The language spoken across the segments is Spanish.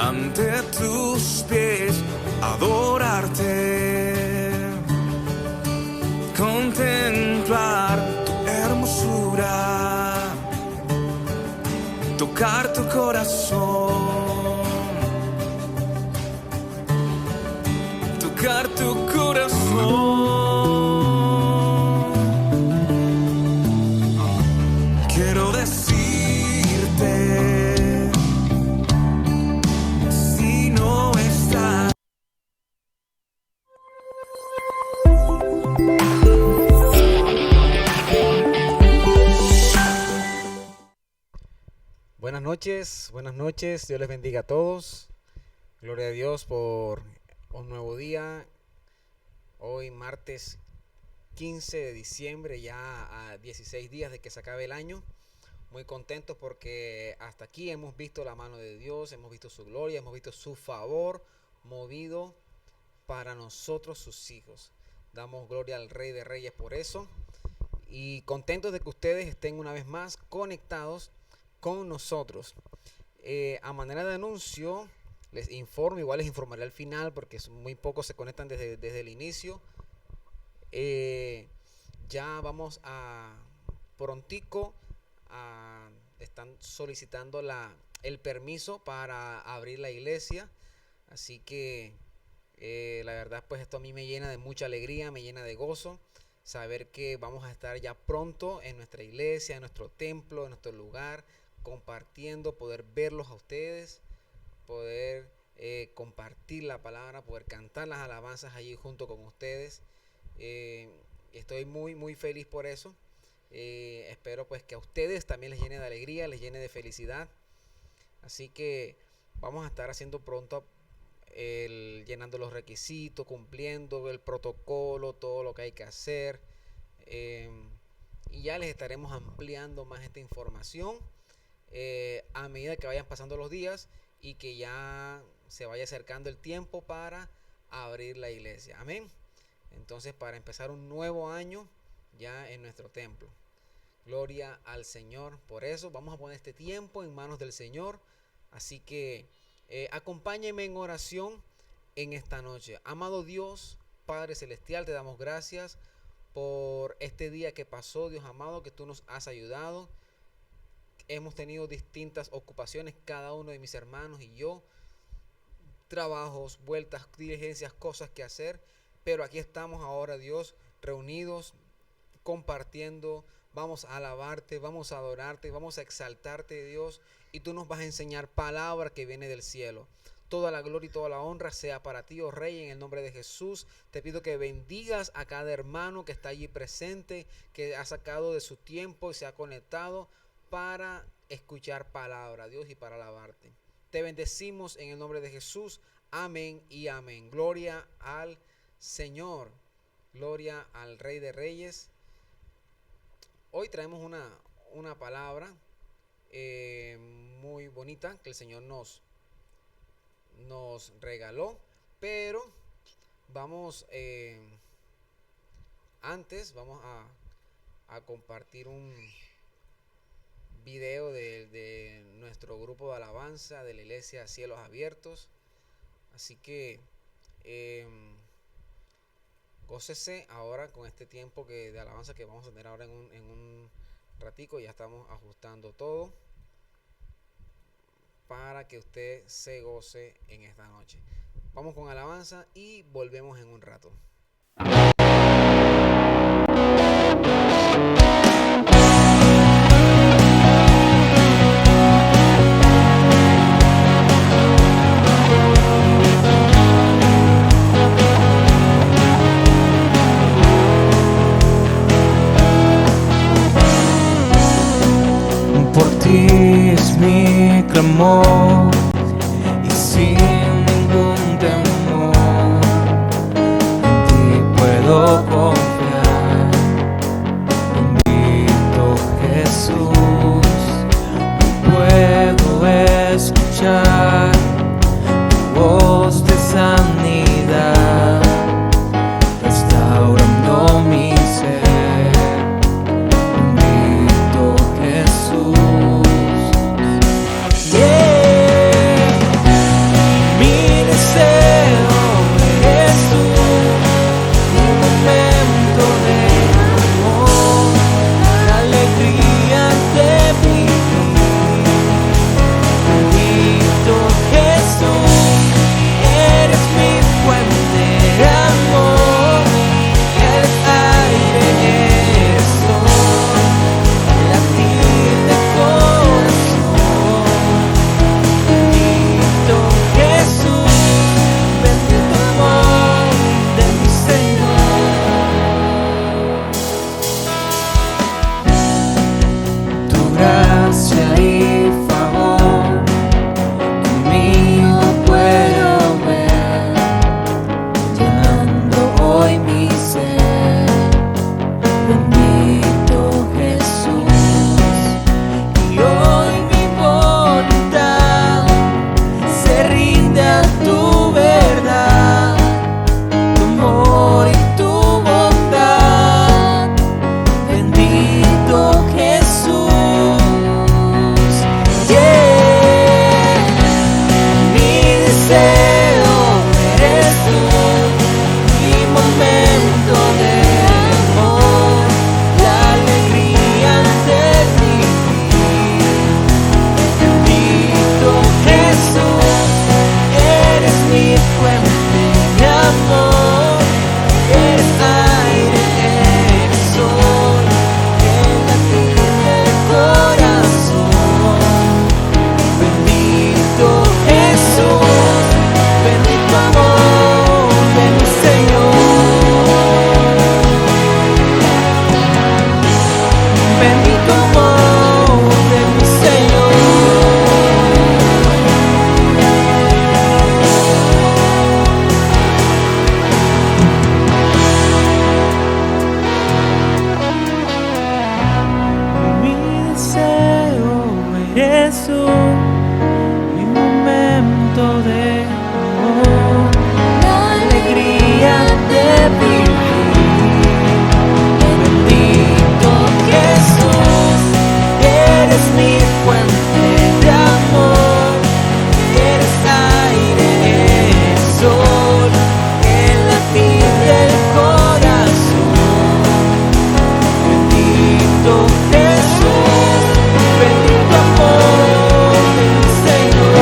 ante tus pies, adorarte, contemplar tu hermosura, tocar tu corazón, tocar tu corazón. Quiero decirte, si no estás. Buenas noches, Dios les bendiga a todos. Gloria a Dios por un nuevo día. Hoy martes 15 de diciembre, ya a 16 días de que se acabe el año. Muy contentos porque hasta aquí hemos visto la mano de Dios, hemos visto su gloria, hemos visto su favor movido para nosotros, sus hijos. Damos gloria al Rey de Reyes por eso. Y contentos de que ustedes estén una vez más conectados con nosotros. A manera de anuncio, les informo, igual les informaré al final porque muy pocos se conectan desde el inicio. Ya vamos a prontico, están solicitando el permiso para abrir la iglesia. Así que la verdad, pues esto a mí me llena de mucha alegría, me llena de gozo saber que vamos a estar ya pronto en nuestra iglesia, en nuestro templo, en nuestro lugar, compartiendo, poder verlos a ustedes, poder compartir la palabra, poder cantar las alabanzas allí junto con ustedes. Estoy muy feliz por eso. Espero pues que a ustedes también les llene de alegría, les llene de felicidad. Así que vamos a estar haciendo pronto llenando los requisitos, cumpliendo el protocolo, todo lo que hay que hacer. Y ya les estaremos ampliando más esta información a medida que vayan pasando los días y que ya se vaya acercando el tiempo para abrir la iglesia. Amén. Entonces, para empezar un nuevo año ya en nuestro templo. Gloria al Señor. Por eso vamos a poner este tiempo en manos del Señor. Así que acompáñenme en oración en esta noche. Amado Dios, Padre Celestial, te damos gracias por este día que pasó, Dios amado, que tú nos has ayudado. Hemos tenido distintas ocupaciones, cada uno de mis hermanos y yo. Trabajos, vueltas, diligencias, cosas que hacer. Pero aquí estamos ahora, Dios, reunidos, compartiendo. Vamos a alabarte, vamos a adorarte, vamos a exaltarte, Dios. Y tú nos vas a enseñar palabra que viene del cielo. Toda la gloria y toda la honra sea para ti, oh Rey, en el nombre de Jesús. Te pido que bendigas a cada hermano que está allí presente, que ha sacado de su tiempo y se ha conectado para escuchar palabra, Dios, y para alabarte. Te bendecimos en el nombre de Jesús. Amén y amén. Gloria al Señor. Gloria al Rey de Reyes. Hoy traemos una palabra muy bonita que el Señor nos regaló, pero vamos antes vamos a compartir un video de nuestro grupo de alabanza de la iglesia Cielos Abiertos. Así que gócese ahora con este tiempo de alabanza que vamos a tener ahora en un ratico. Ya estamos ajustando todo para que usted se goce en esta noche. Vamos con alabanza y volvemos en un rato. Por ti es mi clamor y sin ningún temor en ti puedo confiar. Bendito Jesús, puedo escuchar tu voz de sanidad, restaurando mi ser. Jesús, yeah. deseo eres tú, mi momento de amor, la alegría de vivir. Bendito Jesús, eres mi fuente de amor, eres aire, eres sol, el latir del corazón. Bendito Jesús, bendito amor de mi Señor. Bendito amor de mi Señor. Mi deseo eres tú, mi momento de amor, la alegría de vivir. Bendito Jesús, eres mi fuente de amor, eres aire, eres sol, el latir del corazón. Bendito Jesús, bendito amor de mi Señor.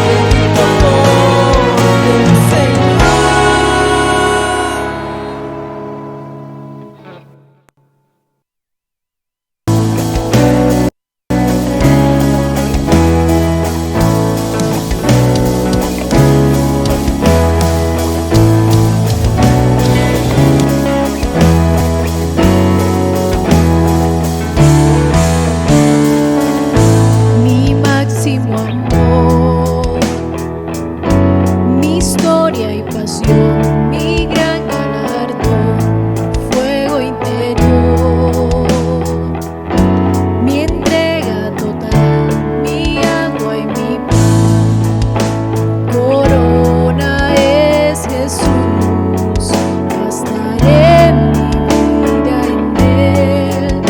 Bendito amor de mi Señor. Mi máximo amor, mi historia y pasión, mi gran galardón, fuego interior, mi entrega total, mi agua y mi pan, corona es Jesús, gastaré mi vida en él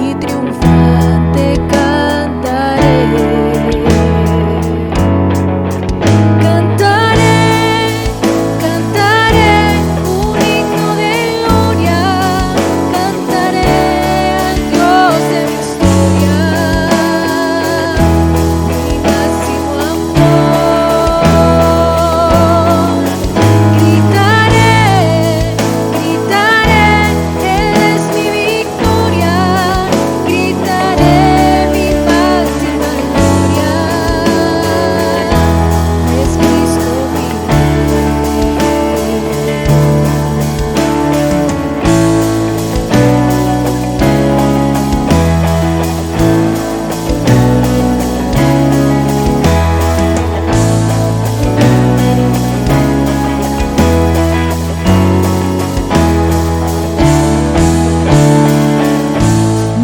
y triunfante cantaré. Cantaré, cantaré un himno de gloria, cantaré al Dios de mi historia, mi máximo amor. Gritaré, gritaré, Él es mi victoria, gritaré mi máxima gloria, es Cristo mi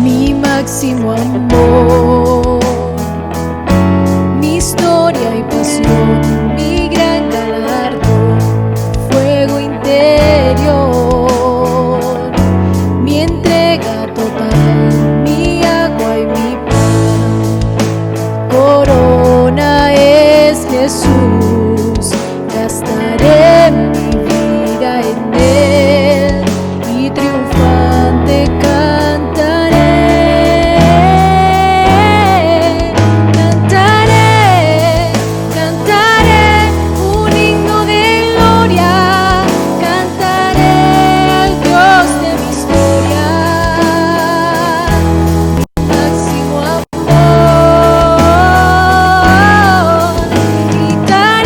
Mi máximo amor, mi historia y pasión, mi gran galardón, fuego interior, mi entrega total, mi agua y mi pan, corona es Jesús, gastaré mi vida en él y triunfante cantaré. Cantaré, cantaré un himno de gloria, cantaré al Dios de mi historia, mi máximo amor. Gritaré,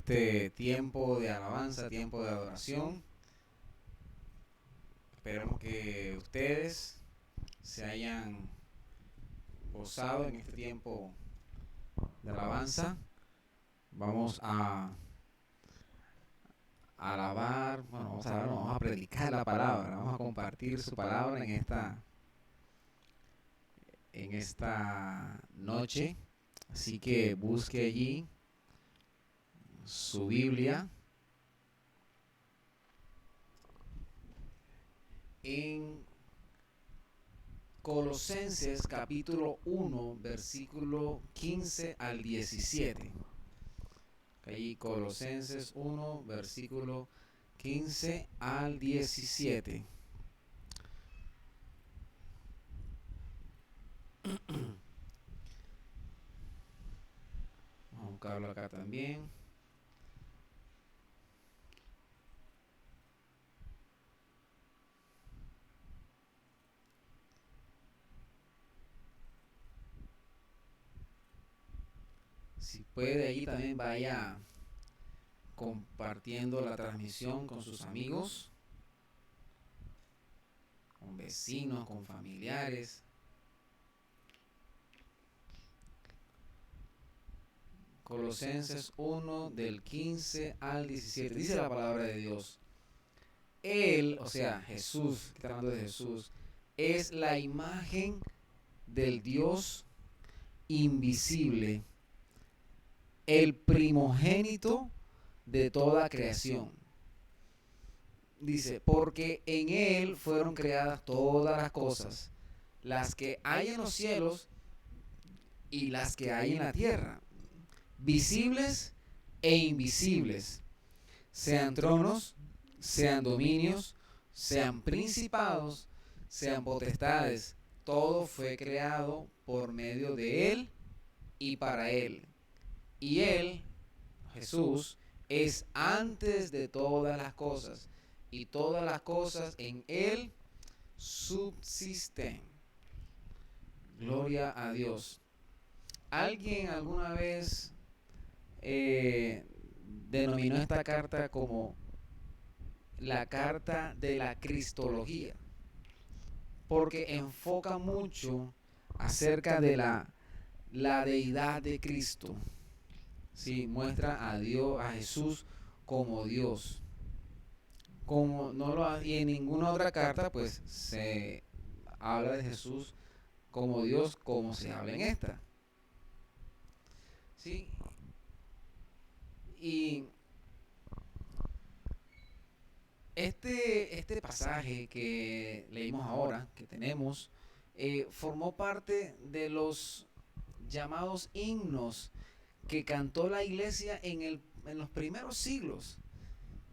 este tiempo de alabanza, tiempo de adoración. Esperemos que ustedes se hayan gozado en este tiempo de alabanza. Vamos a alabar, bueno, vamos a alabar, no, vamos a predicar la palabra, vamos a compartir su palabra en esta noche. Así que busque allí su Biblia en Colosenses capítulo 1, versículo 15 al 17. Allí Colosenses 1, versículo 15 al 17. Vamos a buscarlo acá también. Si puede, allí también vaya compartiendo la transmisión con sus amigos, con vecinos, con familiares. Colosenses 1 del 15 al 17. Dice la palabra de Dios. Él, o sea, Jesús, está hablando de Jesús, es la imagen del Dios invisible, el primogénito de toda creación. Dice, porque en Él fueron creadas todas las cosas, las que hay en los cielos y las que hay en la tierra, visibles e invisibles, sean tronos, sean dominios, sean principados, sean potestades. Todo fue creado por medio de Él y para Él. Y Él, Jesús, es antes de todas las cosas, y todas las cosas en Él subsisten. Gloria a Dios. ¿Alguien alguna vez denominó esta carta como la carta de la cristología? Porque enfoca mucho acerca de la deidad de Cristo. Sí, muestra a Dios, a Jesús como Dios. Como no lo y en ninguna otra carta pues se habla de Jesús como Dios como se habla en esta. Sí. Y este pasaje que leímos ahora, que tenemos, formó parte de los llamados himnos que cantó la iglesia en los primeros siglos,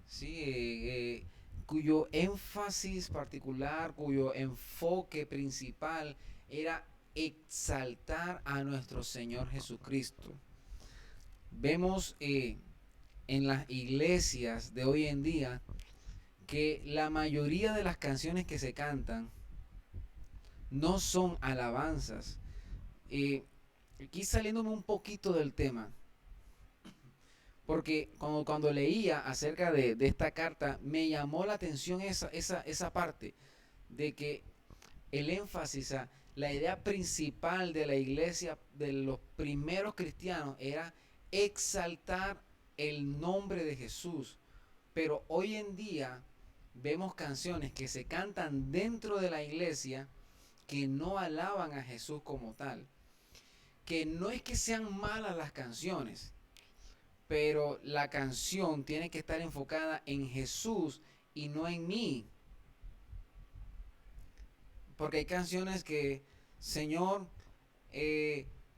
¿sí? Cuyo énfasis particular, cuyo enfoque principal era exaltar a nuestro Señor Jesucristo. Vemos en las iglesias de hoy en día que la mayoría de las canciones que se cantan no son alabanzas. Aquí saliéndome un poquito del tema, porque cuando leía acerca de esta carta me llamó la atención esa parte de que el énfasis, la idea principal de la iglesia de los primeros cristianos era exaltar el nombre de Jesús. Pero hoy en día vemos canciones que se cantan dentro de la iglesia que no alaban a Jesús como tal. Que no es que sean malas las canciones, pero la canción tiene que estar enfocada en Jesús y no en mí. Porque hay canciones que, Señor,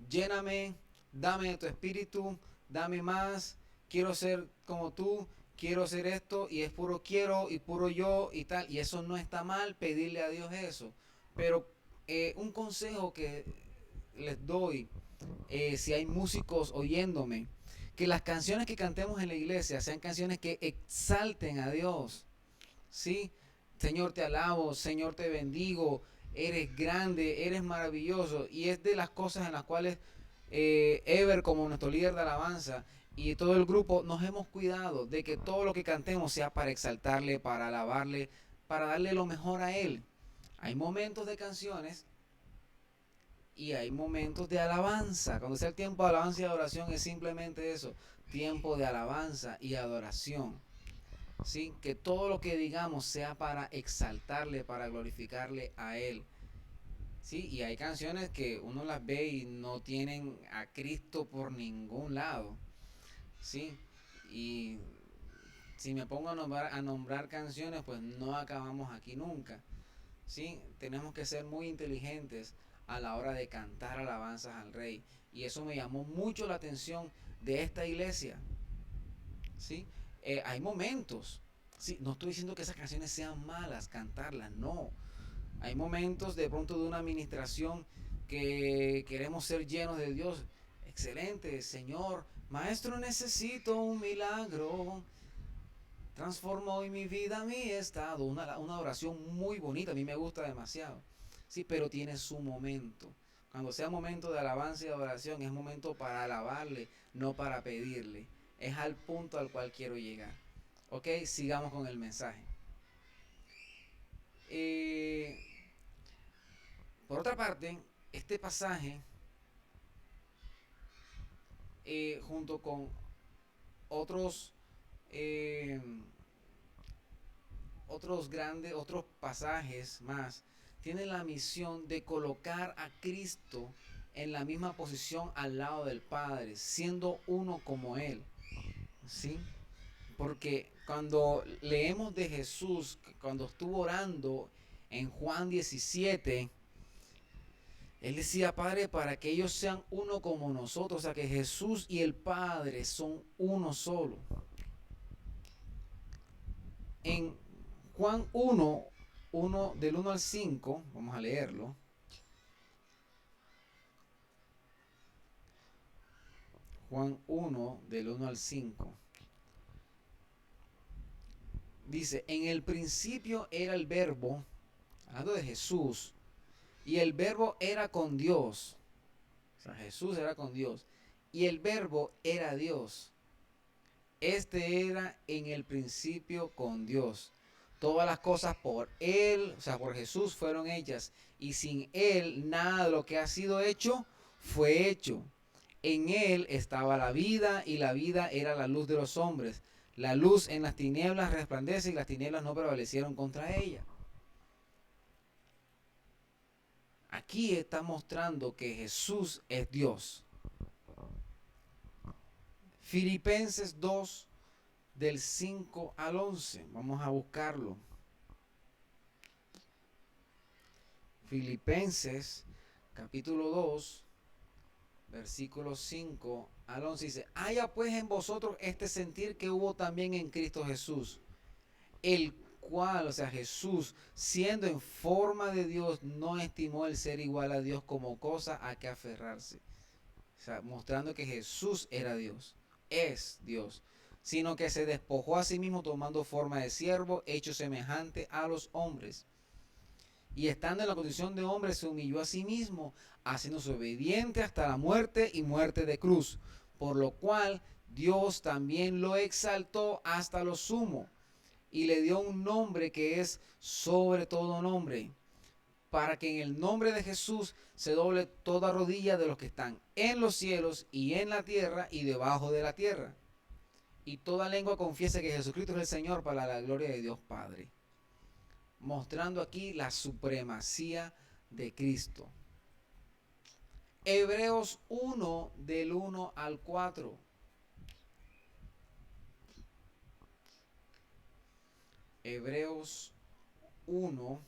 lléname, dame de tu espíritu, dame más, quiero ser como tú, quiero hacer esto, y es puro quiero y puro yo y tal, y eso no está mal pedirle a Dios eso. Pero un consejo que les doy, si hay músicos oyéndome, que las canciones que cantemos en la iglesia sean canciones que exalten a Dios, ¿sí? Señor, te alabo, Señor, te bendigo, eres grande, eres maravilloso. Y es de las cosas en las cuales Ever, como nuestro líder de alabanza, y todo el grupo nos hemos cuidado de que todo lo que cantemos sea para exaltarle, para alabarle, para darle lo mejor a Él. Hay momentos de canciones y hay momentos de alabanza. Cuando sea el tiempo de alabanza y adoración es simplemente eso, tiempo de alabanza y adoración. ¿Sí? Que todo lo que digamos sea para exaltarle, para glorificarle a Él. ¿Sí? Y hay canciones que uno las ve y no tienen a Cristo por ningún lado. ¿Sí? Y si me pongo a nombrar canciones, pues no acabamos aquí nunca. ¿Sí? Tenemos que ser muy inteligentes a la hora de cantar alabanzas al Rey. Y eso me llamó mucho la atención de esta iglesia. ¿Sí? Hay momentos. ¿Sí? No estoy diciendo que esas canciones sean malas, cantarlas, no. Hay momentos de pronto de una administración que queremos ser llenos de Dios. Excelente, Señor. Maestro, necesito un milagro. Transforma hoy mi vida, mi estado. Una oración muy bonita, a mí me gusta demasiado. Sí, pero tiene su momento. Cuando sea momento de alabanza y adoración, es momento para alabarle, no para pedirle. Es al punto al cual quiero llegar. Ok, sigamos con el mensaje. Por otra parte, este pasaje, junto con otros otros pasajes más, tiene la misión de colocar a Cristo en la misma posición al lado del Padre, siendo uno como Él. ¿Sí? Porque cuando leemos de Jesús, cuando estuvo orando en Juan 17, Él decía, Padre, para que ellos sean uno como nosotros, o sea que Jesús y el Padre son uno solo. En Juan 1, del 1 al 5, vamos a leerlo. Juan 1, del 1 al 5. Dice, en el principio era el verbo, hablando de Jesús, y el verbo era con Dios. O sea, Jesús era con Dios. Y el verbo era Dios. Este era en el principio con Dios. Todas las cosas por Él, o sea, por Jesús fueron hechas. Y sin Él, nada de lo que ha sido hecho fue hecho. En Él estaba la vida y la vida era la luz de los hombres. La luz en las tinieblas resplandece y las tinieblas no prevalecieron contra ella. Aquí está mostrando que Jesús es Dios. Filipenses 2, del 5 al 11. Vamos a buscarlo. Filipenses capítulo 2, versículos 5 al 11 dice, haya pues en vosotros este sentir que hubo también en Cristo Jesús, el cual, o sea, Jesús, siendo en forma de Dios, no estimó el ser igual a Dios como cosa a que aferrarse. O sea, mostrando que Jesús era Dios, es Dios, sino que se despojó a sí mismo tomando forma de siervo, hecho semejante a los hombres. Y estando en la condición de hombre, se humilló a sí mismo, haciéndose obediente hasta la muerte y muerte de cruz. Por lo cual Dios también lo exaltó hasta lo sumo y le dio un nombre que es sobre todo nombre, para que en el nombre de Jesús se doble toda rodilla de los que están en los cielos y en la tierra y debajo de la tierra. Y toda lengua confiese que Jesucristo es el Señor para la gloria de Dios Padre. Mostrando aquí la supremacía de Cristo. Hebreos 1, del 1 al 4. Hebreos 1.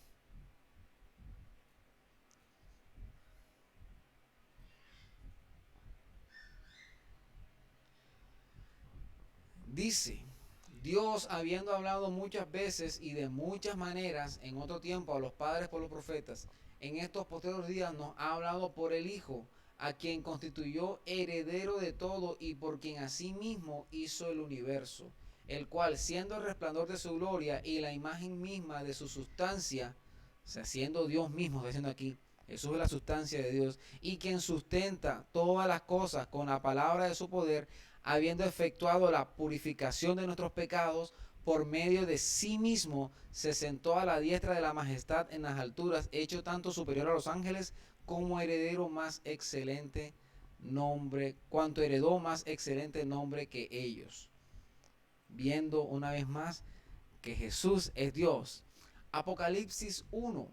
Dice, Dios habiendo hablado muchas veces y de muchas maneras en otro tiempo a los padres por los profetas, en estos posteriores días nos ha hablado por el Hijo, a quien constituyó heredero de todo y por quien asimismo hizo el universo, el cual siendo el resplandor de su gloria y la imagen misma de su sustancia, o sea, siendo Dios mismo, está diciendo aquí, Jesús es la sustancia de Dios, y quien sustenta todas las cosas con la palabra de su poder, habiendo efectuado la purificación de nuestros pecados, por medio de sí mismo se sentó a la diestra de la majestad en las alturas, hecho tanto superior a los ángeles como heredero más excelente nombre, cuanto heredó más excelente nombre que ellos. Viendo una vez más que Jesús es Dios. Apocalipsis 1.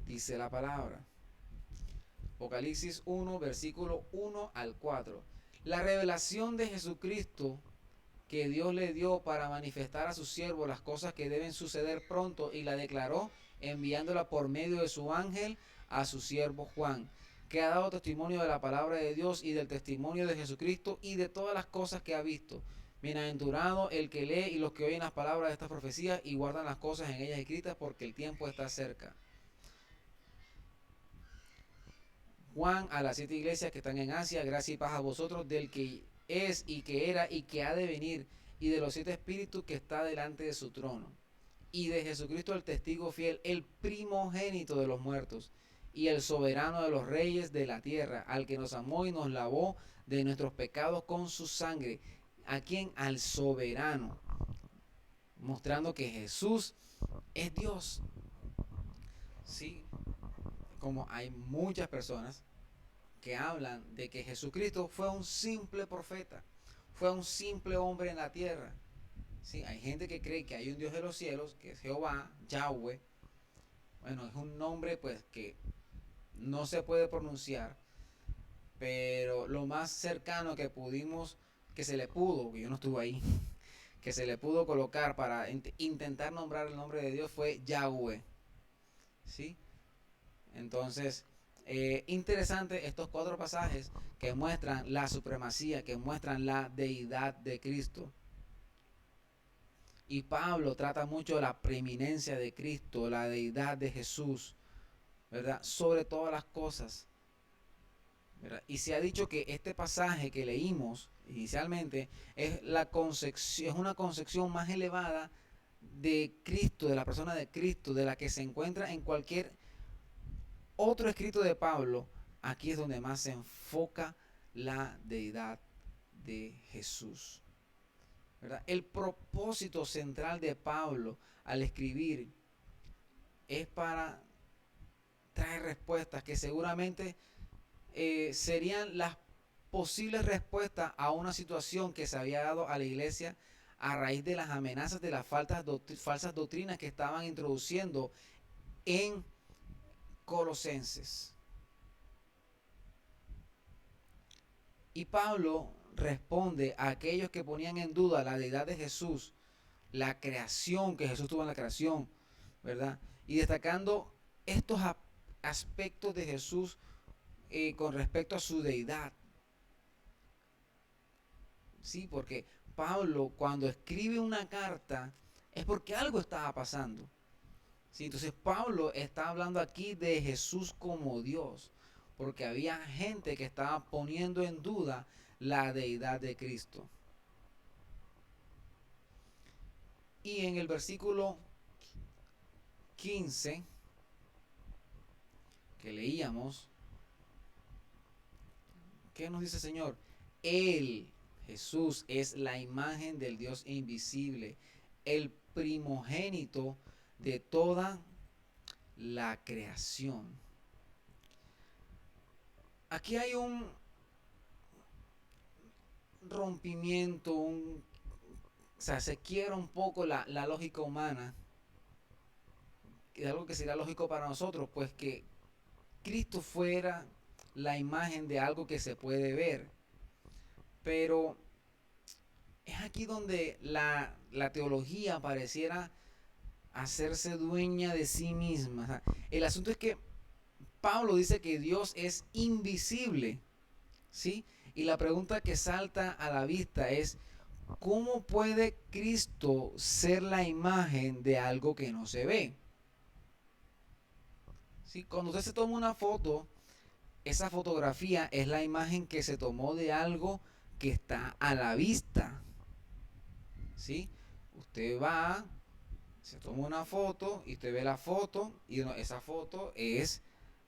Dice la palabra. Apocalipsis 1, versículo 1 al 4. La revelación de Jesucristo que Dios le dio para manifestar a su siervo las cosas que deben suceder pronto, y la declaró enviándola por medio de su ángel a su siervo Juan, que ha dado testimonio de la palabra de Dios y del testimonio de Jesucristo y de todas las cosas que ha visto. Bienaventurado el que lee y los que oyen las palabras de estas profecías y guardan las cosas en ellas escritas, porque el tiempo está cerca. Juan, a las 7 iglesias que están en Asia, gracia y paz a vosotros, del que es y que era y que ha de venir, y de los 7 espíritus que está delante de su trono, y de Jesucristo el testigo fiel, el primogénito de los muertos, y el soberano de los reyes de la tierra, al que nos amó y nos lavó de nuestros pecados con su sangre. ¿A quién? Al soberano, mostrando que Jesús es Dios. Sí, como hay muchas personas que hablan de que Jesucristo fue un simple profeta, fue un simple hombre en la tierra. Sí, hay gente que cree que hay un Dios de los cielos, que es Jehová, Yahweh. Bueno, es un nombre pues que no se puede pronunciar, pero lo más cercano que pudimos, que se le pudo, que yo no estuve ahí, que se le pudo colocar para intentar nombrar el nombre de Dios fue Yahweh. ¿Sí? Entonces, interesante estos 4 pasajes que muestran la supremacía, que muestran la deidad de Cristo. Y Pablo trata mucho la preeminencia de Cristo, la deidad de Jesús, ¿verdad? Sobre todas las cosas, ¿verdad? Y se ha dicho que este pasaje que leímos inicialmente es una concepción más elevada de Cristo, de la persona de Cristo, de la que se encuentra en cualquier otro escrito de Pablo. Aquí es donde más se enfoca la deidad de Jesús, ¿verdad? El propósito central de Pablo al escribir es para traer respuestas que seguramente serían las posibles respuestas a una situación que se había dado a la iglesia a raíz de las amenazas de las falsas doctrinas que estaban introduciendo en Colosenses. Y Pablo responde a aquellos que ponían en duda la deidad de Jesús, la creación, que Jesús tuvo en la creación, ¿verdad? Y destacando estos aspectos de Jesús con respecto a su deidad. Sí, porque Pablo cuando escribe una carta es porque algo estaba pasando. Sí, entonces Pablo está hablando aquí de Jesús como Dios, porque había gente que estaba poniendo en duda la deidad de Cristo. Y en el versículo 15 que leíamos, ¿qué nos dice el Señor? Él, Jesús, es la imagen del Dios invisible, el primogénito de toda la creación. Aquí hay un rompimiento, o sea, se quiebra un poco la lógica humana, de algo que sería lógico para nosotros, pues que Cristo fuera la imagen de algo que se puede ver. Pero es aquí donde la teología pareciera hacerse dueña de sí misma. O sea, el asunto es que Pablo dice que Dios es invisible, ¿sí? Y la pregunta que salta a la vista es, ¿cómo puede Cristo ser la imagen de algo que no se ve? ¿Sí? Cuando usted se toma una foto, esa fotografía es la imagen que se tomó de algo que está a la vista. ¿Sí? Usted va, se toma una foto y usted ve la foto y esa foto es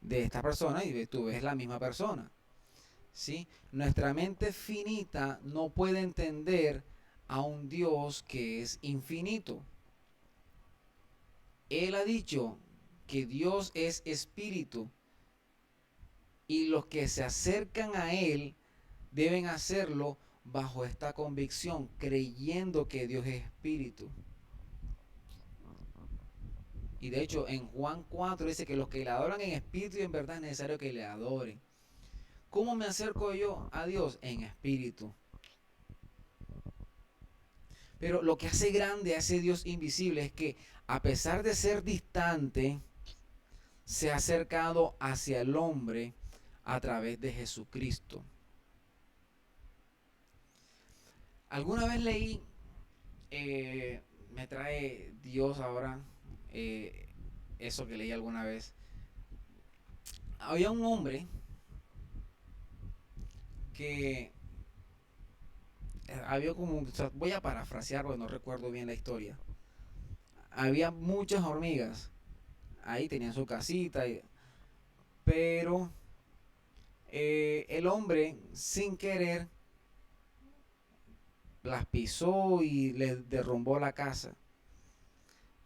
de esta persona y tú ves la misma persona. ¿Sí? Nuestra mente finita no puede entender a un Dios que es infinito. Él ha dicho que Dios es espíritu y los que se acercan a Él deben hacerlo bajo esta convicción, creyendo que Dios es espíritu. Y de hecho en Juan 4 dice que los que le adoran en espíritu y en verdad es necesario que le adoren. ¿Cómo me acerco yo a Dios? En espíritu. Pero lo que hace grande a ese Dios invisible es que a pesar de ser distante, se ha acercado hacia el hombre a través de Jesucristo. Alguna vez leí, me trae Dios ahora, eso que leí alguna vez. Había un hombre que había como, o sea, voy a parafrasear porque no recuerdo bien la historia. Había muchas hormigas, ahí tenían su casita, pero el hombre sin querer las pisó y les derrumbó la casa.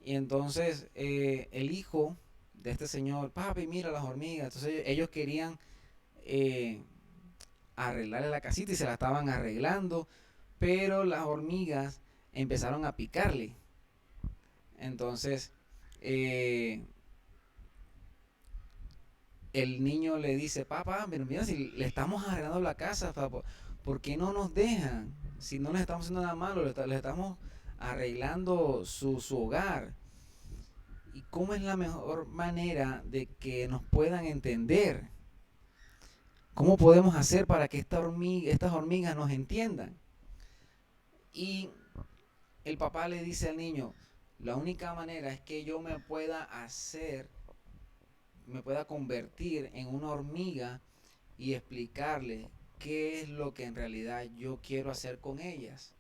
Y entonces el hijo de este señor, papi, mira las hormigas. Entonces ellos querían eh, arreglarle la casita y se la estaban arreglando, pero las hormigas empezaron a picarle. Entonces el niño le dice, papá, pero mira, si le estamos arreglando la casa, papá, ¿por qué no nos dejan? Si no les estamos haciendo nada malo, les estamos arreglando su hogar. ¿Y cómo es la mejor manera de que nos puedan entender? ¿Cómo podemos hacer para que estas hormigas nos entiendan? Y el papá le dice al niño, la única manera es que yo me pueda convertir en una hormiga y explicarle qué es lo que en realidad yo quiero hacer con ellas.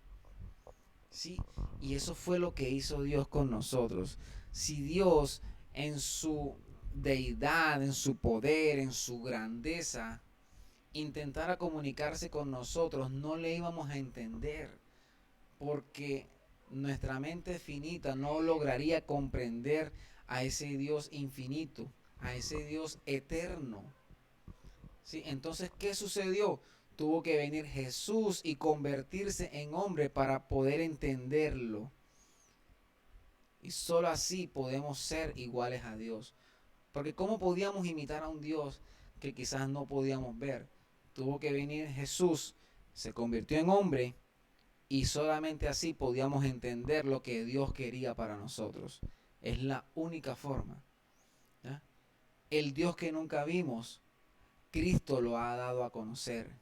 ¿Sí? Y eso fue lo que hizo Dios con nosotros. Si Dios en su deidad, en su poder, en su grandeza, intentara comunicarse con nosotros, no le íbamos a entender, porque nuestra mente finita no lograría comprender a ese Dios infinito, a ese Dios eterno. ¿Sí? Entonces, ¿qué sucedió? Tuvo que venir Jesús y convertirse en hombre para poder entenderlo. Y solo así podemos ser iguales a Dios. Porque ¿cómo podíamos imitar a un Dios que quizás no podíamos ver? Tuvo que venir Jesús, se convirtió en hombre y solamente así podíamos entender lo que Dios quería para nosotros. Es la única forma. ¿Ya? El Dios que nunca vimos, Cristo lo ha dado a conocer.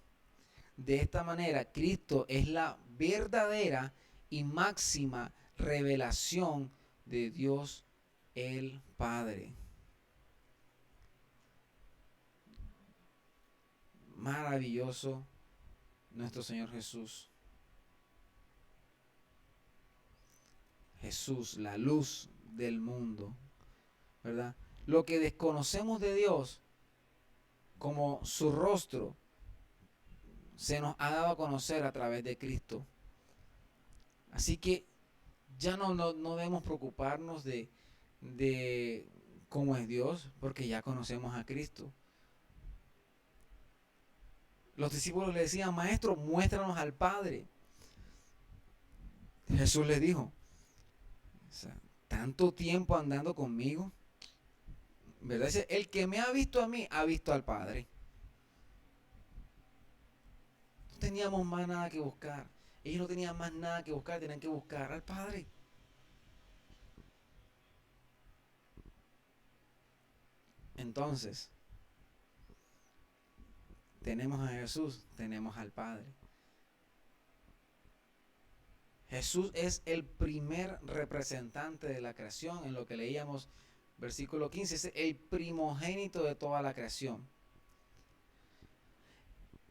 De esta manera, Cristo es la verdadera y máxima revelación de Dios el Padre. Maravilloso nuestro Señor Jesús. Jesús, la luz del mundo, ¿verdad? Lo que desconocemos de Dios, como su rostro, se nos ha dado a conocer a través de Cristo. Así que ya no debemos preocuparnos de cómo es Dios, porque ya conocemos a Cristo. Los discípulos le decían, maestro, muéstranos al Padre. Jesús les dijo, o sea, tanto tiempo andando conmigo, ¿verdad? Dice, el que me ha visto a mí, ha visto al Padre. No teníamos más nada que buscar. Ellos no tenían más nada que buscar, tenían que buscar al Padre. Entonces, tenemos a Jesús, tenemos al Padre. Jesús es el primer representante de la creación, en lo que leíamos versículo 15, es el primogénito de toda la creación.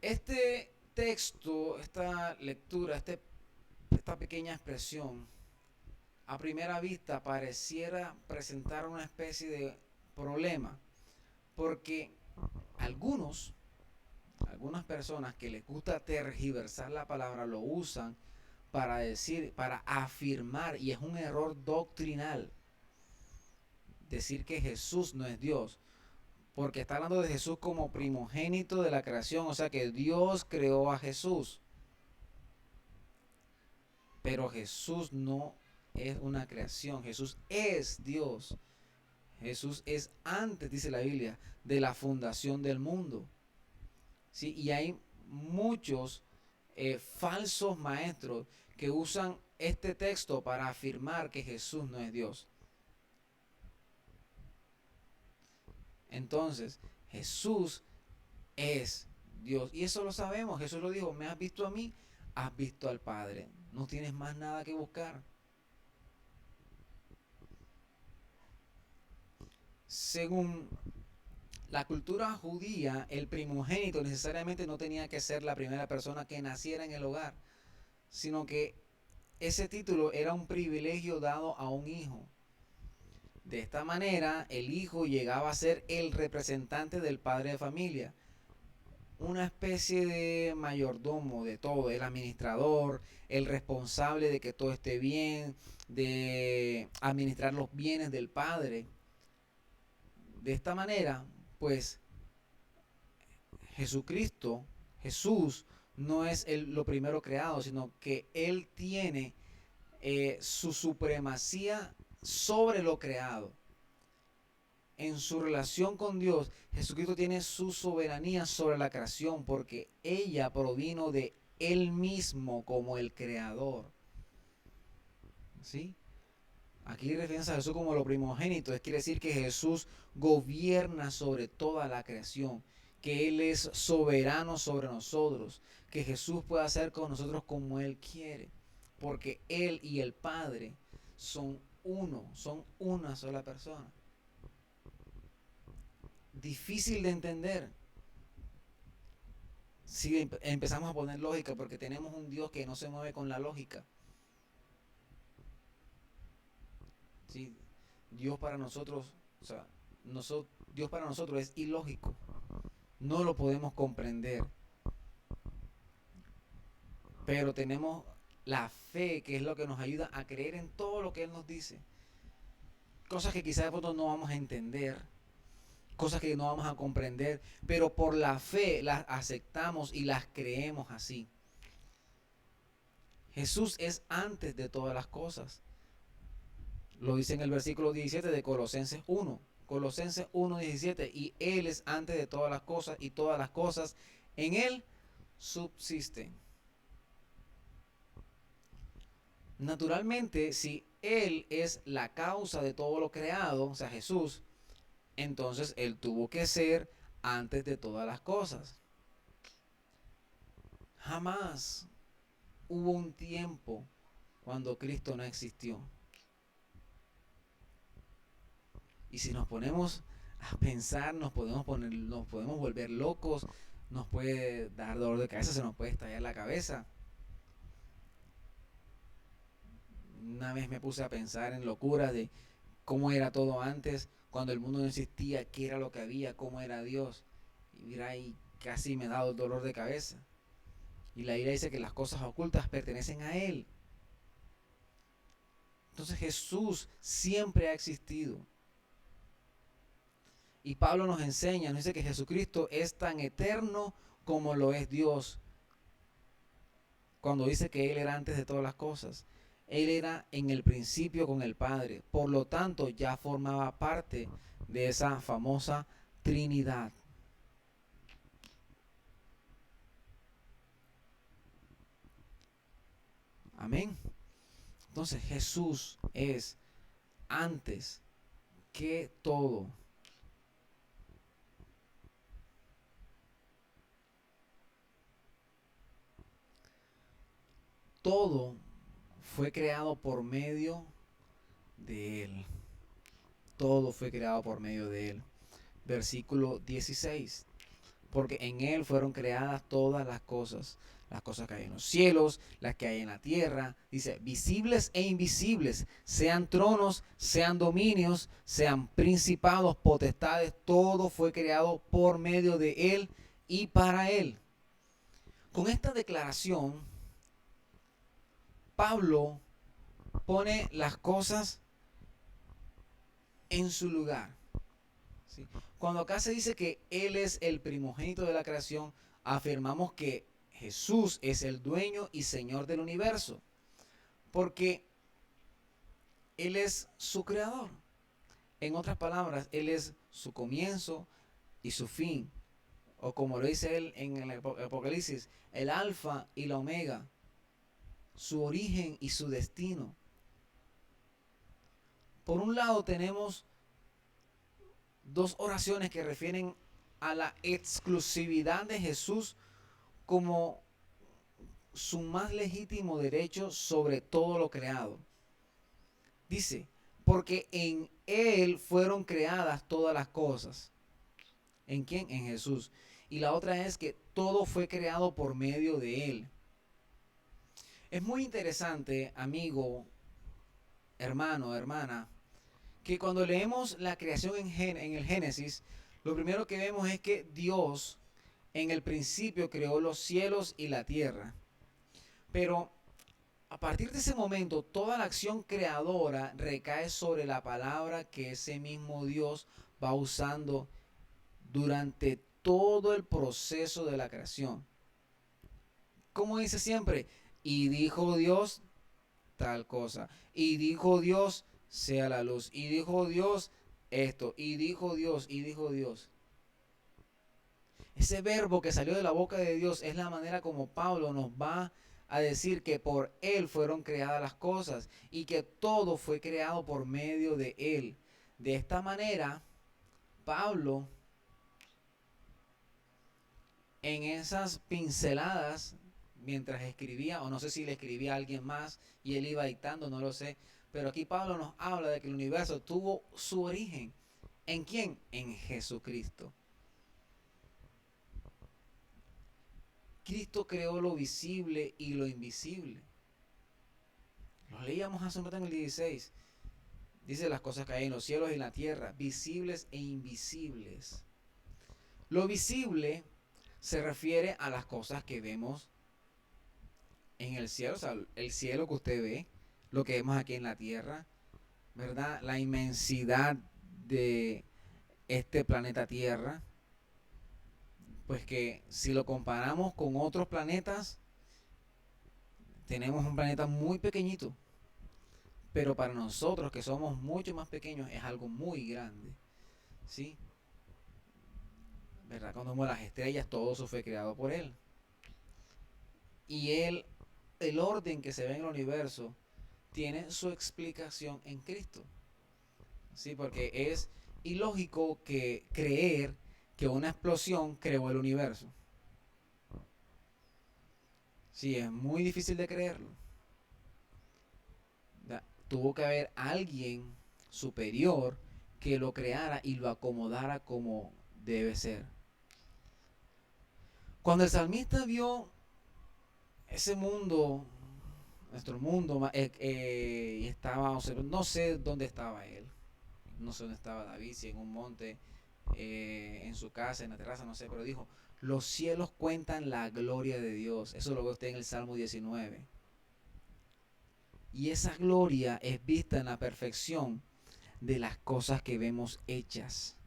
Este texto, esta lectura, esta pequeña expresión, a primera vista pareciera presentar una especie de problema, Porque algunas personas que les gusta tergiversar la palabra lo usan para decir, para afirmar, y es un error doctrinal decir que Jesús no es Dios, porque está hablando de Jesús como primogénito de la creación, o sea que Dios creó a Jesús, pero Jesús no es una creación, Jesús es Dios. Jesús es antes, dice la Biblia, de la fundación del mundo. ¿Sí? Y hay muchos falsos maestros que usan este texto para afirmar que Jesús no es Dios. Entonces, Jesús es Dios. Y eso lo sabemos. Jesús lo dijo, me has visto a mí, has visto al Padre. No tienes más nada que buscar. Según la cultura judía, el primogénito necesariamente no tenía que ser la primera persona que naciera en el hogar, sino que ese título era un privilegio dado a un hijo. De esta manera, el hijo llegaba a ser el representante del padre de familia, una especie de mayordomo de todo, el administrador, el responsable de que todo esté bien, de administrar los bienes del padre. De esta manera, pues Jesús, no es lo primero creado, sino que Él tiene su supremacía sobre lo creado. En su relación con Dios, Jesucristo tiene su soberanía sobre la creación porque ella provino de Él mismo como el creador. ¿Sí? Aquí refiere a Jesús como lo primogénito. Es quiere decir que Jesús gobierna sobre toda la creación, que Él es soberano sobre nosotros, que Jesús puede hacer con nosotros como Él quiere, porque Él y el Padre son uno, son una sola persona. Difícil de entender si empezamos a poner lógica, porque tenemos un Dios que no se mueve con la lógica. ¿Sí? Dios para nosotros, Dios para nosotros es ilógico. No lo podemos comprender. Pero tenemos la fe, que es lo que nos ayuda a creer en todo lo que Él nos dice. Cosas que quizás nosotros no vamos a entender, cosas que no vamos a comprender, pero por la fe las aceptamos y las creemos así. Jesús es antes de todas las cosas. Lo dice en el versículo 17 de Colosenses 1. Colosenses 1:17. Y Él es antes de todas las cosas y todas las cosas en Él subsisten. Naturalmente, si Él es la causa de todo lo creado, o sea, Jesús, entonces Él tuvo que ser antes de todas las cosas. Jamás hubo un tiempo cuando Cristo no existió. Y si nos ponemos a pensar, nos podemos volver locos, nos puede dar dolor de cabeza, se nos puede estallar la cabeza. Una vez me puse a pensar en locuras de cómo era todo antes, cuando el mundo no existía, qué era lo que había, cómo era Dios. Y mira, ahí casi me ha dado el dolor de cabeza. Y la Biblia dice que las cosas ocultas pertenecen a Él. Entonces Jesús siempre ha existido. Y Pablo nos enseña, nos dice que Jesucristo es tan eterno como lo es Dios. Cuando dice que Él era antes de todas las cosas. Él era en el principio con el Padre. Por lo tanto, ya formaba parte de esa famosa Trinidad. Amén. Entonces Jesús es antes que todo. Todo fue creado por medio de Él. Todo fue creado por medio de Él. Versículo 16. porque en Él fueron creadas todas las cosas que hay en los cielos, las que hay en la tierra, dice, visibles e invisibles, sean tronos, sean dominios, sean principados, potestades, todo fue creado por medio de Él y para Él. Con esta declaración, Pablo pone las cosas en su lugar. ¿Sí? Cuando acá se dice que Él es el primogénito de la creación, afirmamos que Jesús es el dueño y Señor del universo, porque Él es su creador. En otras palabras, Él es su comienzo y su fin, o como lo dice Él en el Apocalipsis, el alfa y la omega, su origen y su destino. Por un lado tenemos dos oraciones que refieren a la exclusividad de Jesús como su más legítimo derecho sobre todo lo creado. Dice, porque en Él fueron creadas todas las cosas. ¿En quién? En Jesús. Y la otra es que todo fue creado por medio de Él. Es muy interesante, amigo, hermano, hermana, que cuando leemos la creación en el Génesis, lo primero que vemos es que Dios en el principio creó los cielos y la tierra. Pero a partir de ese momento, toda la acción creadora recae sobre la palabra que ese mismo Dios va usando durante todo el proceso de la creación. Como dice siempre, y dijo Dios tal cosa, y dijo Dios sea la luz, y dijo Dios esto, y dijo Dios, y dijo Dios. Ese verbo que salió de la boca de Dios es la manera como Pablo nos va a decir que por Él fueron creadas las cosas y que todo fue creado por medio de Él. De esta manera, Pablo, en esas pinceladas, mientras escribía, o no sé si le escribía a alguien más y él iba dictando, no lo sé, pero aquí Pablo nos habla de que el universo tuvo su origen. ¿En quién? En Jesucristo. Cristo creó lo visible y lo invisible. Lo leíamos hace un rato en el 16. Dice las cosas que hay en los cielos y en la tierra, visibles e invisibles. Lo visible se refiere a las cosas que vemos en el cielo, o sea, el cielo que usted ve, lo que vemos aquí en la tierra, ¿verdad? La inmensidad de este planeta Tierra, pues que si lo comparamos con otros planetas, tenemos un planeta muy pequeñito, pero para nosotros que somos mucho más pequeños es algo muy grande, ¿sí? ¿Verdad? Cuando vemos las estrellas, todo eso fue creado por Él. Y el orden que se ve en el universo tiene su explicación en Cristo, ¿sí? Porque es ilógico creer que una explosión creó el universo. Sí, es muy difícil de creerlo. Tuvo que haber alguien superior que lo creara y lo acomodara como debe ser. Cuando el salmista vio ese mundo, nuestro mundo, y estaba, no sé dónde estaba él, no sé dónde estaba David, si en un monte, en su casa, en la terraza, no sé, pero dijo, los cielos cuentan la gloria de Dios. Eso lo ve usted en el Salmo 19. Y esa gloria es vista en la perfección de las cosas que vemos hechas.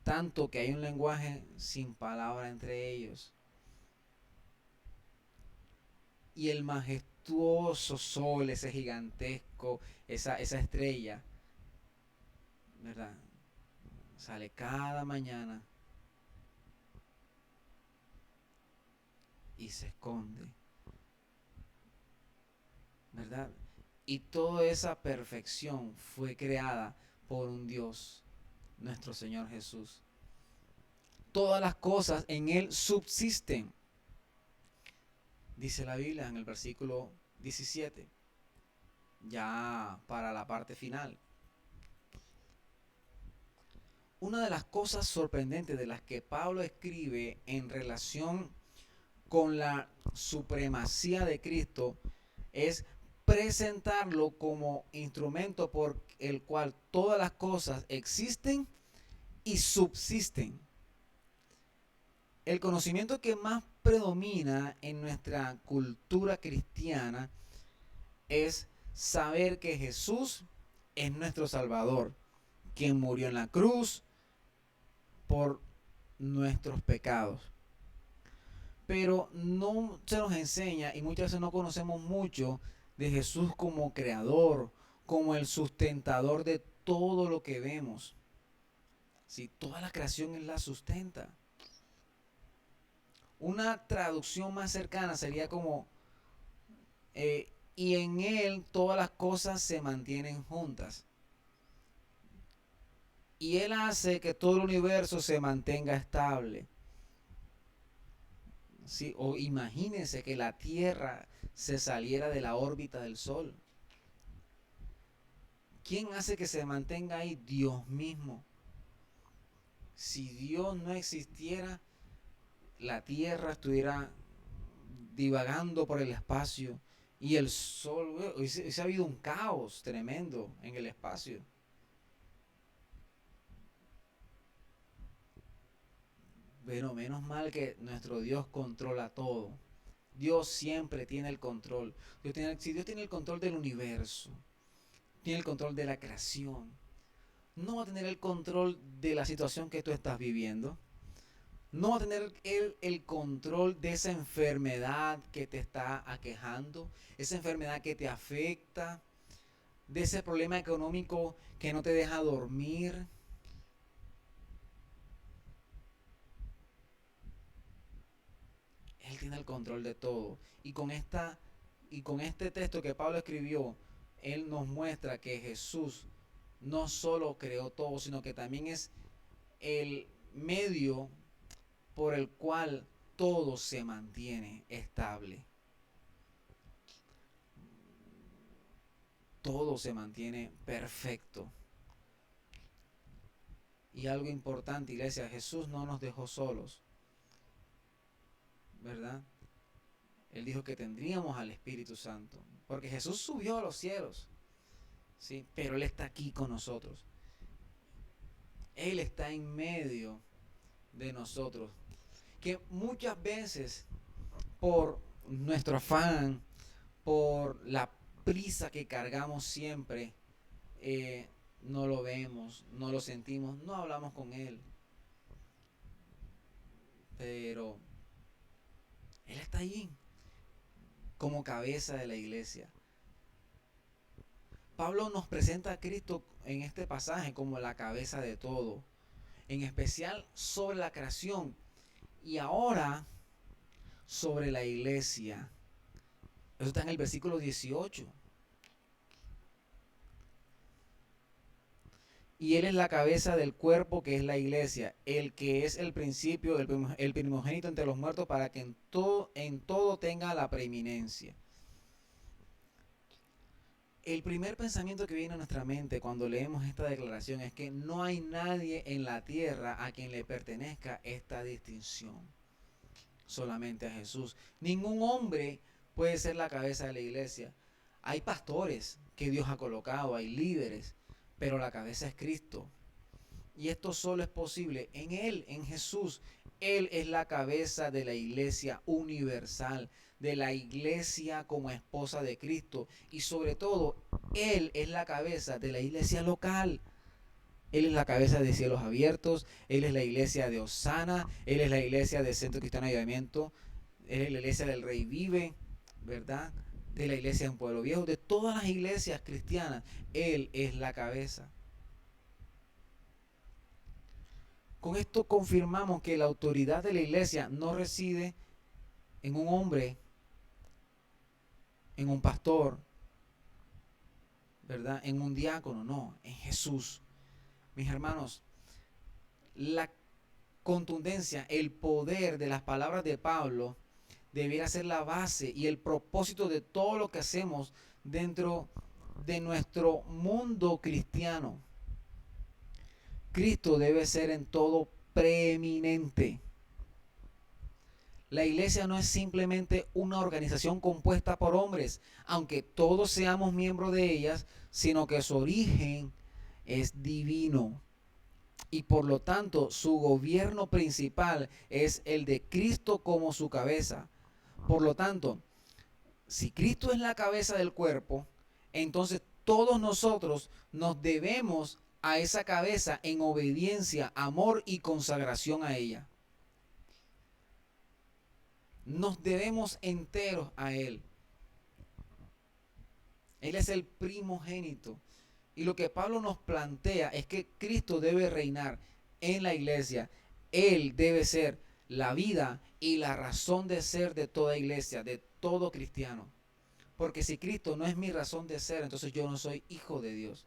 Tanto que hay un lenguaje sin palabra entre ellos. Y el majestuoso sol, ese gigantesco, esa estrella, ¿verdad? Sale cada mañana y se esconde, ¿verdad? Y toda esa perfección fue creada por un Dios, nuestro Señor Jesús. Todas las cosas en Él subsisten, dice la Biblia en el versículo 17, ya para la parte final. Una de las cosas sorprendentes de las que Pablo escribe en relación con la supremacía de Cristo es presentarlo como instrumento por el cual todas las cosas existen y subsisten. El conocimiento que más predomina en nuestra cultura cristiana es saber que Jesús es nuestro Salvador, quien murió en la cruz por nuestros pecados. Pero no se nos enseña y muchas veces no conocemos mucho de Jesús como creador, como el sustentador de todo lo que vemos. Sí, toda la creación Él la sustenta. Una traducción más cercana sería como, y en Él todas las cosas se mantienen juntas. Y Él hace que todo el universo se mantenga estable. ¿Sí? O imagínense que la Tierra se saliera de la órbita del Sol. ¿Quién hace que se mantenga ahí? Dios mismo. Si Dios no existiera, la Tierra estuviera divagando por el espacio y el Sol, hubiese habido un caos tremendo en el espacio. Pero menos mal que nuestro Dios controla todo. Dios siempre tiene el control. Si Dios tiene el control del universo, tiene el control de la creación, no va a tener el control de la situación que tú estás viviendo. No va a tener el control de esa enfermedad que te está aquejando, esa enfermedad que te afecta, de ese problema económico que no te deja dormir. Él tiene el control de todo. Y con este texto que Pablo escribió, él nos muestra que Jesús no solo creó todo, sino que también es el medio por el cual todo se mantiene estable. Todo se mantiene perfecto. Y algo importante, iglesia, Jesús no nos dejó solos, ¿verdad? Él dijo que tendríamos al Espíritu Santo, porque Jesús subió a los cielos, ¿sí? Pero Él está aquí con nosotros. Él está en medio de nosotros. Que muchas veces, por nuestro afán, por la prisa que cargamos siempre, no lo vemos, no lo sentimos, no hablamos con Él. Pero Él está allí, como cabeza de la iglesia. Pablo nos presenta a Cristo en este pasaje como la cabeza de todo, en especial sobre la creación y ahora sobre la iglesia. Eso está en el versículo 18. Y Él es la cabeza del cuerpo que es la iglesia, el que es el principio, el primogénito entre los muertos, para que en todo tenga la preeminencia. El primer pensamiento que viene a nuestra mente cuando leemos esta declaración es que no hay nadie en la tierra a quien le pertenezca esta distinción. Solamente a Jesús. Ningún hombre puede ser la cabeza de la iglesia. Hay pastores que Dios ha colocado, hay líderes, pero la cabeza es Cristo. Y esto solo es posible en Él, en Jesús. Él es la cabeza de la iglesia universal, de la iglesia como esposa de Cristo. Y sobre todo, Él es la cabeza de la iglesia local. Él es la cabeza de Cielos Abiertos, Él es la iglesia de Osana, Él es la iglesia de Centro Cristiano de Avivamiento, Él es la iglesia del Rey Vive, ¿verdad? De la iglesia en Pueblo Viejo, de todas las iglesias cristianas, Él es la cabeza. Con esto confirmamos que la autoridad de la iglesia no reside en un hombre, en un pastor, ¿verdad? En un diácono, no, en Jesús. Mis hermanos, la contundencia, el poder de las palabras de Pablo debiera ser la base y el propósito de todo lo que hacemos dentro de nuestro mundo cristiano. Cristo debe ser en todo preeminente. La iglesia no es simplemente una organización compuesta por hombres, aunque todos seamos miembros de ellas, sino que su origen es divino. Y por lo tanto, su gobierno principal es el de Cristo como su cabeza. Por lo tanto, si Cristo es la cabeza del cuerpo, entonces todos nosotros nos debemos a esa cabeza en obediencia, amor y consagración a ella. Nos debemos enteros a Él. Él es el primogénito. Y lo que Pablo nos plantea es que Cristo debe reinar en la iglesia. Él debe ser la vida y la razón de ser de toda iglesia, de todo cristiano. Porque si Cristo no es mi razón de ser, entonces yo no soy hijo de Dios.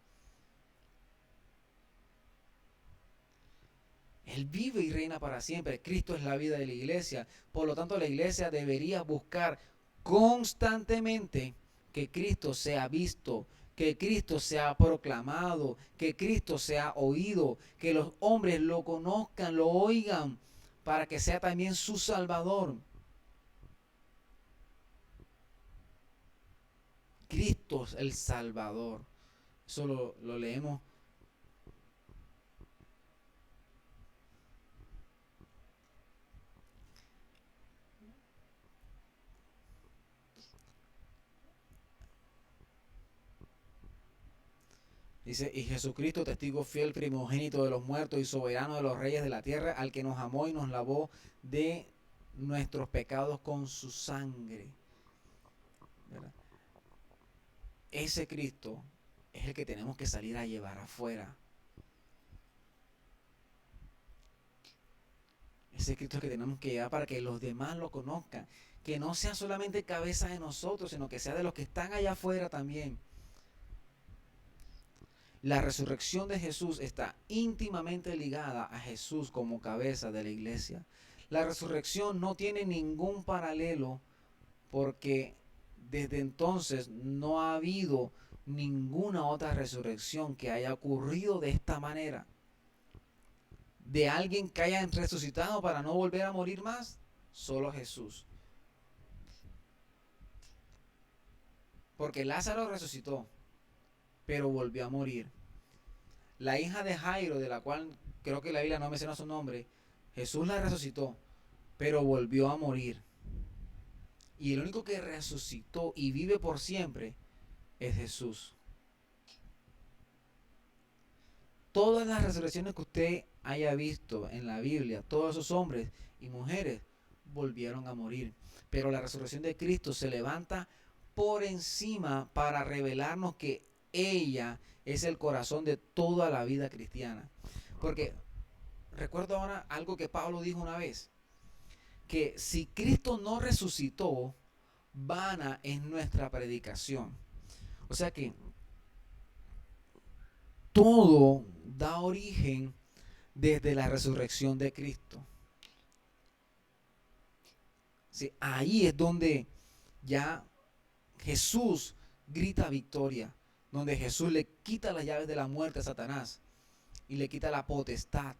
Él vive y reina para siempre. Cristo es la vida de la iglesia. Por lo tanto, la iglesia debería buscar constantemente que Cristo sea visto, que Cristo sea proclamado, que Cristo sea oído, que los hombres lo conozcan, lo oigan, para que sea también su Salvador. Cristo es el Salvador. Eso lo leemos. Dice, y Jesucristo, testigo fiel, primogénito de los muertos y soberano de los reyes de la tierra, al que nos amó y nos lavó de nuestros pecados con su sangre. ¿Verdad? Ese Cristo es el que tenemos que salir a llevar afuera. Ese Cristo es el que tenemos que llevar para que los demás lo conozcan. Que no sea solamente cabeza de nosotros, sino que sea de los que están allá afuera también. La resurrección de Jesús está íntimamente ligada a Jesús como cabeza de la iglesia. La resurrección no tiene ningún paralelo porque desde entonces no ha habido ninguna otra resurrección que haya ocurrido de esta manera. De alguien que haya resucitado para no volver a morir más, solo Jesús. Porque Lázaro resucitó, pero volvió a morir. La hija de Jairo, de la cual creo que la Biblia no menciona su nombre, Jesús la resucitó, pero volvió a morir. Y el único que resucitó y vive por siempre es Jesús. Todas las resurrecciones que usted haya visto en la Biblia, todos esos hombres y mujeres volvieron a morir. Pero la resurrección de Cristo se levanta por encima para revelarnos que ella es el corazón de toda la vida cristiana. Porque recuerdo ahora algo que Pablo dijo una vez, que si Cristo no resucitó, vana es nuestra predicación. O sea que todo da origen desde la resurrección de Cristo. Sí, ahí es donde ya Jesús grita victoria, donde Jesús le quita las llaves de la muerte a Satanás y le quita la potestad.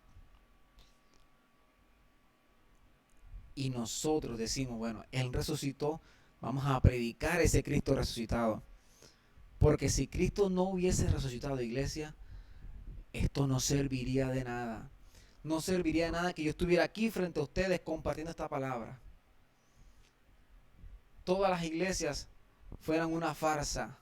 Y nosotros decimos, bueno, Él resucitó, vamos a predicar ese Cristo resucitado. Porque si Cristo no hubiese resucitado, iglesia, esto no serviría de nada. No serviría de nada que yo estuviera aquí frente a ustedes compartiendo esta palabra. Todas las iglesias fueran una farsa,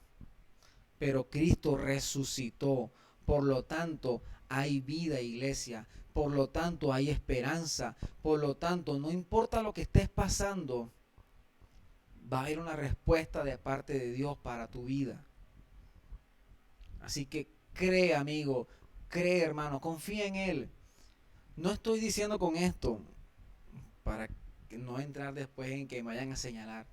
pero Cristo resucitó. Por lo tanto, hay vida, iglesia. Por lo tanto, hay esperanza. Por lo tanto, no importa lo que estés pasando, va a haber una respuesta de parte de Dios para tu vida. Así que cree, amigo, cree, hermano, confía en Él. No estoy diciendo con esto para no entrar después en que me vayan a señalar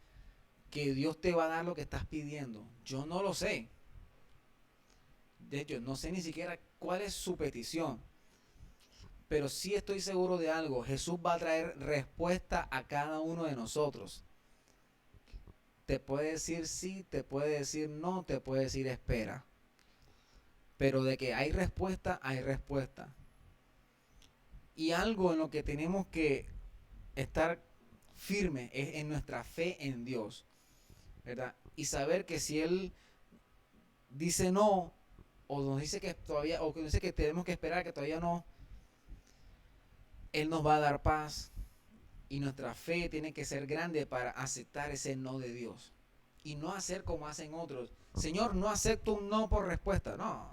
que Dios te va a dar lo que estás pidiendo. Yo no lo sé. De hecho, no sé ni siquiera cuál es su petición. Pero sí estoy seguro de algo. Jesús va a traer respuesta a cada uno de nosotros. Te puede decir sí, te puede decir no, te puede decir espera. Pero de que hay respuesta, hay respuesta. Y algo en lo que tenemos que estar firme es en nuestra fe en Dios, ¿verdad? Y saber que si Él dice no, o nos dice que todavía, o que nos dice que tenemos que esperar, que todavía no, Él nos va a dar paz. Y nuestra fe tiene que ser grande para aceptar ese no de Dios. Y no hacer como hacen otros. Señor, no acepto un no por respuesta. No,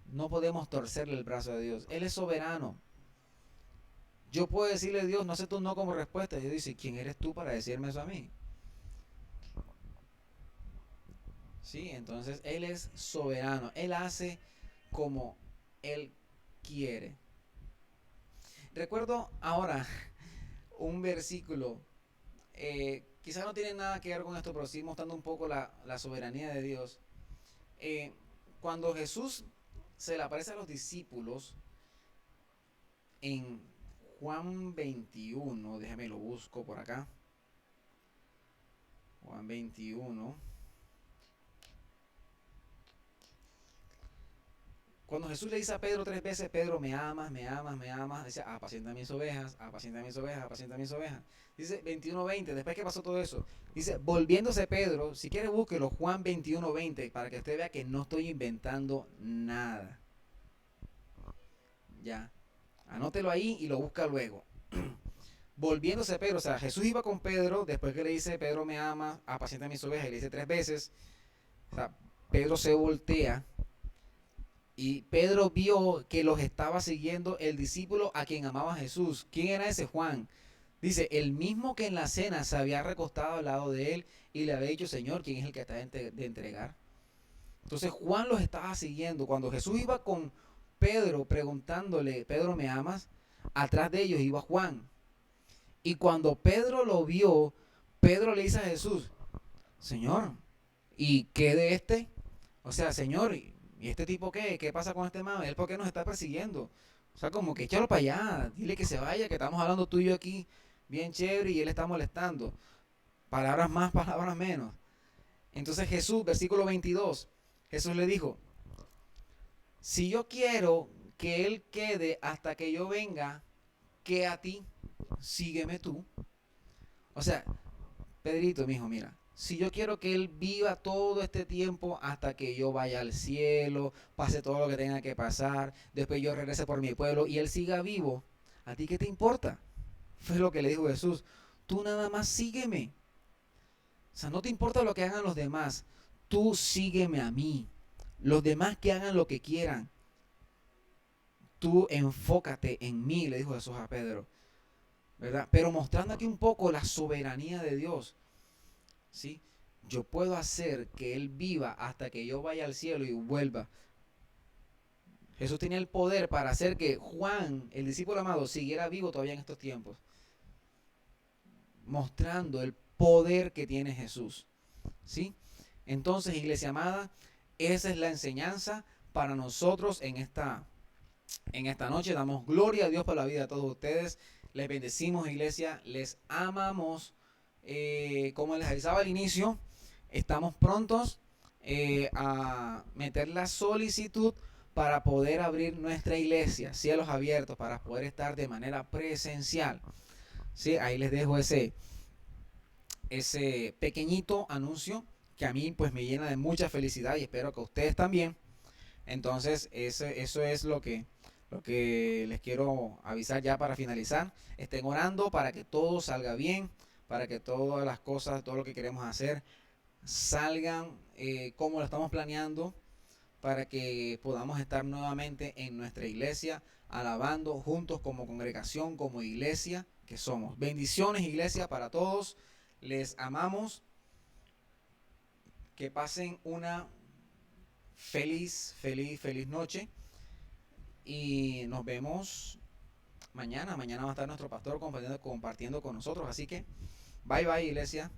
no podemos torcerle el brazo a Dios. Él es soberano. Yo puedo decirle a Dios, no acepto un no como respuesta. Y Dios dice, ¿quién eres tú para decirme eso a mí? Sí, entonces Él es soberano. Él hace como Él quiere. Recuerdo ahora un versículo, quizás no tiene nada que ver con esto, pero sí mostrando un poco la soberanía de Dios. Cuando Jesús se le aparece a los discípulos en Juan 21, déjame lo busco por acá. Juan 21. Cuando Jesús le dice a Pedro 3 veces, Pedro, me amas, me amas, me amas, dice, apacienta mis ovejas, apacienta mis ovejas, apacienta mis ovejas. Dice 21:20, después que pasó todo eso, dice, volviéndose Pedro, si quiere búsquelo, Juan 21:20, para que usted vea que no estoy inventando nada. Ya, anótelo ahí y lo busca luego. Volviéndose Pedro, o sea, Jesús iba con Pedro, después que le dice, Pedro me ama, apacienta mis ovejas, y le dice 3 veces, o sea, Pedro se voltea. Y Pedro vio que los estaba siguiendo el discípulo a quien amaba Jesús. ¿Quién era ese? Juan. Dice, el mismo que en la cena se había recostado al lado de él y le había dicho, Señor, ¿quién es el que está de entregar? Entonces Juan los estaba siguiendo. Cuando Jesús iba con Pedro preguntándole, Pedro, ¿me amas? Atrás de ellos iba Juan. Y cuando Pedro lo vio, Pedro le dice a Jesús, Señor, ¿y qué de este? O sea, Señor, ¿y este tipo qué? ¿Qué pasa con este man? ¿Él por qué nos está persiguiendo? O sea, como que échalo para allá, dile que se vaya, que estamos hablando tú y yo aquí, bien chévere, y él está molestando. Palabras más, palabras menos. Entonces Jesús, versículo 22, Jesús le dijo, si yo quiero que él quede hasta que yo venga, ¿qué a ti? Sígueme tú. O sea, Pedrito, mi hijo, mira, si yo quiero que él viva todo este tiempo hasta que yo vaya al cielo, pase todo lo que tenga que pasar, después yo regrese por mi pueblo y él siga vivo, ¿a ti qué te importa? Fue lo que le dijo Jesús. Tú nada más sígueme. O sea, no te importa lo que hagan los demás. Tú sígueme a mí. Los demás que hagan lo que quieran. Tú enfócate en mí, le dijo Jesús a Pedro. ¿Verdad? Pero mostrando aquí un poco la soberanía de Dios. ¿Sí? Yo puedo hacer que Él viva hasta que yo vaya al cielo y vuelva. Jesús tenía el poder para hacer que Juan, el discípulo amado, siguiera vivo todavía en estos tiempos. Mostrando el poder que tiene Jesús. ¿Sí? Entonces, iglesia amada, esa es la enseñanza para nosotros en esta noche. Damos gloria a Dios por la vida de todos ustedes. Les bendecimos, iglesia. Les amamos. Como les avisaba al inicio, estamos prontos a meter la solicitud para poder abrir nuestra iglesia, cielos abiertos, para poder estar de manera presencial. ¿Sí? Ahí les dejo ese pequeñito anuncio que a mí pues me llena de mucha felicidad y espero que a ustedes también. Entonces eso es lo que les quiero avisar ya para finalizar. Estén orando para que todo salga bien, para que todas las cosas, todo lo que queremos hacer salgan como lo estamos planeando, para que podamos estar nuevamente en nuestra iglesia alabando juntos como congregación, como iglesia que somos. Bendiciones, iglesia, para todos. Les amamos. Que pasen una feliz noche. Y nos vemos mañana. Mañana va a estar nuestro pastor compartiendo con nosotros. Así que bye bye, iglesia.